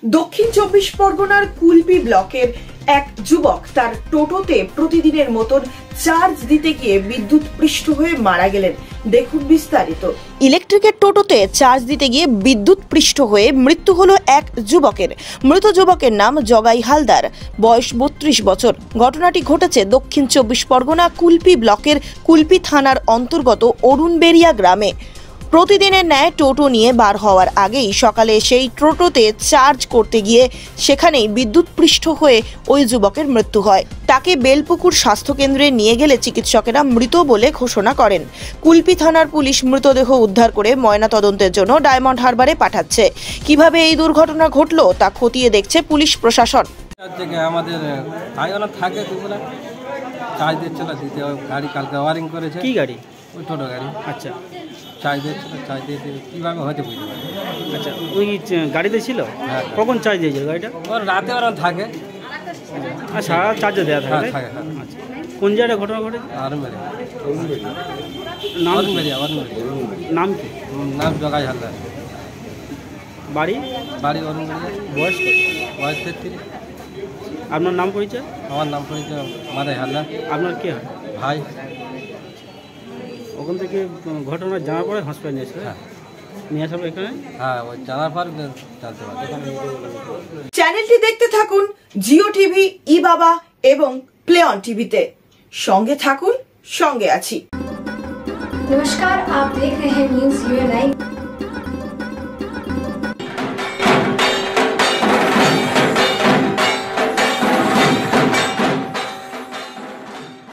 দক্ষিণ চব্বিশ পরগনার কুলপি ব্লকের এক যুবক তার টোটোতে প্রতিদিনের মতন চার্জ দিতে গিয়ে বিদ্যুৎ পৃষ্ঠ হয়ে মারা গেলেন। দেখুন বিস্তারিত। ইলেকট্রিকের টোটোতে চার্জ দিতে গিয়ে বিদ্যুৎ পৃষ্ঠ হয়ে মৃত্যু হলো এক যুবকের। মৃত যুবকের নাম জগাই হালদার, বয়স 32 বছর। ঘটনাটি ঘটেছে দক্ষিণ চব্বিশ পরগনা কুলপি ব্লকের কুলপি থানার অন্তর্গত অরুণবেড়িয়া গ্রামে। প্রতিদিনের ন্যায় টোটো নিয়ে বার হওয়ার আগেই সকালে সেই টোটোতে চার্জ করতে গিয়ে সেখানেই বিদ্যুৎ পৃষ্ঠ হয়ে ওই যুবকের মৃত্যু হয়। তাকে বেলপুকুর স্বাস্থ্যকেন্দ্রে নিয়ে গেলে চিকিৎসকেরা মৃত বলে ঘোষণা করেন। কুলপি থানার পুলিশ মৃতদেহ উদ্ধার করে ময়নাতদন্তের জন্য ডায়মন্ড হারবারে পাঠাচ্ছে। কিভাবে এই দুর্ঘটনা ঘটলো তা খতিয়ে দেখছে পুলিশ প্রশাসন। আমাদের থাকে চার্জ দিচ্ছিল, গাড়ি কালকে ওয়ারিং করেছে। কি গাড়ি? ওই টোটো গাড়ি। আচ্ছা, চার্জ দিচ্ছিল, চার্জ দিয়ে কীভাবে হয়তো বুঝতে পারি। আচ্ছা, ওই গাড়িতে ছিল? হ্যাঁ। কখন চার্জ দিয়েছিল গাড়িটা? ওর রাতে ওরা থাকে। আচ্ছা, চার্জে দেওয়া থাকে? থাকে। আচ্ছা, কোন জায়গায় ঘটনা ঘটেছে? অরুণবেড়িয়া। নাম কি? নাম জগাই হালদার। বাড়ি অরুণবেড়িয়া। বয়স? বয়স 33। আপনার নাম পরিচয়? আমার নাম পরিচয় মাদাই হালদার। আপনার কে হয়? ভাই। ওখান থেকে ঘটনা জানার পরে হসপিটাল নিয়ে এসে? হ্যাঁ, নিয়ে আসবে এখানে? হ্যাঁ, ওই জানার পর জানতে পারবে। চ্যানেলটি দেখতে থাকুন জিও টিভি, ই বাবা এবং প্লে অন টিভিতে। সঙ্গে থাকুন, সঙ্গে আছি। नमस्कार, आप देख रहे हैं न्यूज़ UA लाइव।